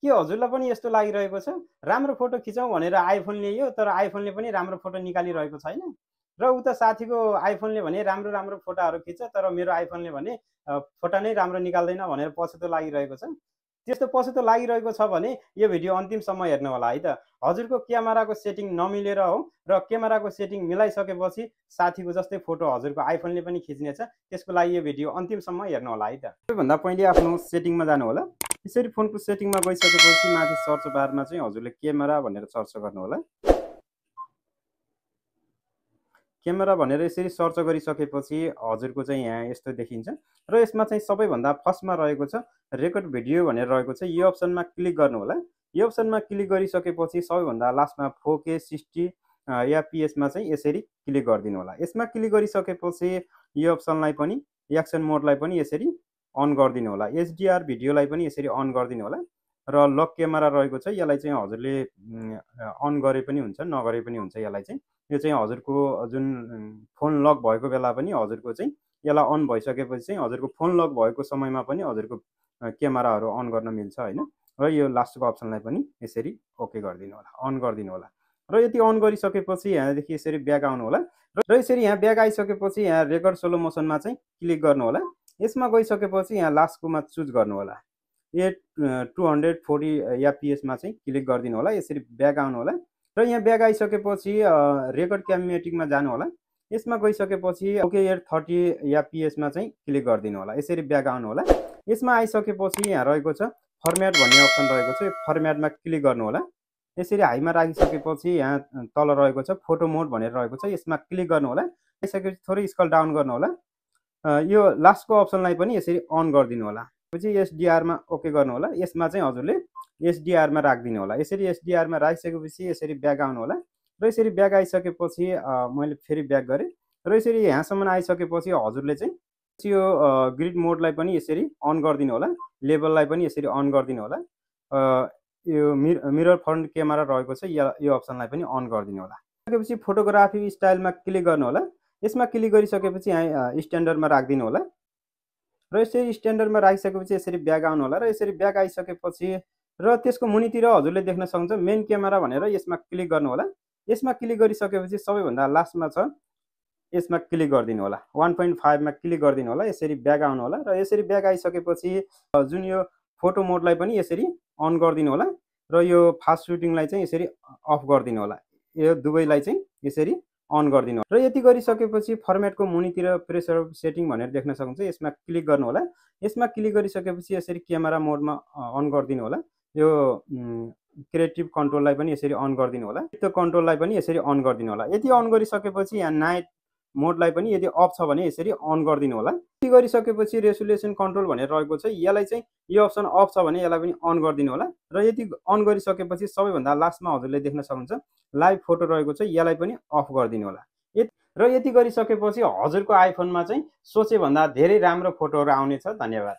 के हजुरलाई पनि यस्तो लागिरहेको छ राम्रो फोटो खिचौँ भनेर आइफोन ल्यायो तर आइफोनले पनि राम्रो फोटो निकालिरहेको छैन र उता साथीको आइफोनले भने राम्रो राम्रो फोटोहरू खिच्छ तर मेरो आइफोनले भने फोटो नै राम्रो निकाल्दैन भनेर पछुतो लागिरहेको छ। त्यस्तो पछुतो लागिरहेको छ भने यो भिडियो अन्तिमसम्म हेर्नु होला है त। हजुरको क्यामेराको सेटिङ नमिलेर हो र क्यामेराको सेटिङ मिलाइसकेपछि साथीको जस्तै फोटो हजुरको आइफोनले पनि खिच्नेछ। त्यसको लागि यो भिडियो अन्तिमसम्म हेर्नु होला है त। सबैभन्दा पहिले आफ्नो सेटिङमा जानु होला। यसरी फोनको सेटिङमा गइसकेपछि माथि सर्च बारमा चाहिँ हजुरले क्यामेरा भनेर सर्च गर्नु होला। क्यामेरा भनेर यसरी सर्च गरिसकेपछि हजुरको चाहिँ यहाँ यस्तो देखिन्छ र यसमा चाहिँ सबैभन्दा फर्स्टमा रहेको छ रेकर्ड भिडियो भनेर रहेको छ। यो अप्सनमा क्लिक गर्नु होला। यो अप्सनमा क्लिक गरिसकेपछि सबैभन्दा लास्टमा 4K 60 एफपीएसमा चाहिँ यसरी क्लिक गरिदिनु होला। यसमा क्लिक गरिसकेपछि यो अप्सनलाई पनि एक्सन मोडलाई पनि यसरी अन गरिदिनु होला। एचडीआर भिडियोलाई पनि यसरी अन गरिदिनु होला र लक क्यामेरा रहेको छ यसलाई चाहिँ हजुरले अन गरे पनि हुन्छ नगरे पनि हुन्छ। यसलाई चाहिँ यो चाहिँ हजुरको जुन फोन लक भएको बेला पनि हजुरको चाहिँ यसलाई अन भइसकेपछि चाहिँ हजुरको फोन लक भएको समयमा पनि हजुरको क्यामेराहरू अन गर्न मिल्छ हैन। र यो लास्टको अप्सनलाई पनि यसरी ओके गरिदिनु होला, अन गरिदिनु होला। र यति अन गरिसकेपछि यहाँदेखि यसरी ब्याक आउनु होला र यसरी यहाँ ब्याक आइसकेपछि यहाँ रेकर्ड स्लो मोसनमा चाहिँ क्लिक गर्नु होला। यसमा गइसकेपछि यहाँ लास्टकोमा चुज गर्नु होला। ए 240 एफपीएसमा चाहिँ क्लिक गरिदिनु होला। यसरी ब्याक आउनु होला र यहाँ ब्याक आइसकेपछि रेकर्ड क्यामेटिकमा जानु होला। यसमा गइसकेपछि ओके 30 एफपीएसमा चाहिँ क्लिक गरिदिनु होला। यसरी ब्याक आउनु होला। यसमा आइसकेपछि यहाँ रहेको छ फर्म्याट भन्ने अप्सन रहेको छ। फर्म्याटमा क्लिक गर्नु होला। यसरी हाईमा राखिसकेपछि यहाँ तल रहेको छ फोटो मोड भनेर रहेको छ। यसमा क्लिक गर्नु होला। आइसकेपछि थोरै स्क्रल डाउन गर्नु होला। यो लास्टको अप्सनलाई पनि यसरी अन गरिदिनु होला। पछि एसडीआरमा ओके गर्नु होला। यसमा चाहिँ हजुरले एसडीआरमा राखिदिनु होला। यसरी एसडीआरमा राखिसकेपछि यसरी ब्याक आउनु होला र यसरी ब्याक आइसकेपछि मैले फेरि ब्याक गरेँ र यसरी यहाँसम्म आइसकेपछि हजुरले चाहिँ यो ग्रिड मोडलाई पनि यसरी अन गरिदिनु होला। लेभललाई पनि यसरी अन गरिदिनु होला। यो मिरर फ्रन्ट क्यामेरा रहेको छ यो अप्सनलाई पनि अन गरिदिनु होला। त्यसपछि फोटोग्राफी स्टाइलमा क्लिक गर्नु होला। यसमा क्लिक गरिसकेपछि यहाँ स्ट्यान्डर्डमा राखिदिनु होला र यसरी स्ट्यान्डर्डमा राखिसकेपछि यसरी ब्याक आउनु होला र यसरी ब्याक आइसकेपछि र त्यसको मुनितिर हजुरले देख्न सक्नुहुन्छ मेन क्यामेरा भनेर यसमा क्लिक गर्नु होला। यसमा क्लिक गरिसकेपछि सबैभन्दा लास्टमा छ यसमा क्लिक गरिदिनु होला। 1.5 मा क्लिक गरिदिनु होला। यसरी ब्याक आउनु होला र यसरी ब्याक आइसकेपछि जुन यो फोटो मोडलाई पनि यसरी अन गरिदिनु होला र यो फास्ट सुटिङलाई चाहिँ यसरी अफ गरिदिनु होला। यो दुवैलाई चाहिँ यसरी अन गरिदिनु होला। र यति गरिसकेपछि फर्म्याटको मुनितिर प्रेसर सेटिङ भनेर देख्न सक्नुहुन्छ। यसमा क्लिक गर्नु होला। यसमा क्लिक गरिसकेपछि यसरी क्यामेरा मोडमा अन गरिदिनु होला। यो क्रिएटिभ कन्ट्रोललाई पनि यसरी अन गरिदिनु होला। त्यो कन्ट्रोललाई पनि यसरी अन गरिदिनु होला। यति अन गरिसकेपछि यहाँ नाइट मोडलाई पनि यदि अफ छ भने यसरी अन गरिदिनु होला। यति गरिसकेपछि रेजुलेसन कन्ट्रोल भनेर रहेको छ यसलाई चाहिँ यो अप्सन अफ छ भने यसलाई पनि अन गरिदिनु होला। र यति अन गरिसकेपछि सबैभन्दा लास्टमा हजुरले देख्न सक्नुहुन्छ लाइभ फोटो रहेको छ यसलाई पनि अफ गरिदिनु होला। र यति गरिसकेपछि हजुरको आइफोनमा चाहिँ सोचे भन्दा धेरै राम्रो फोटोहरू आउनेछ। धन्यवाद।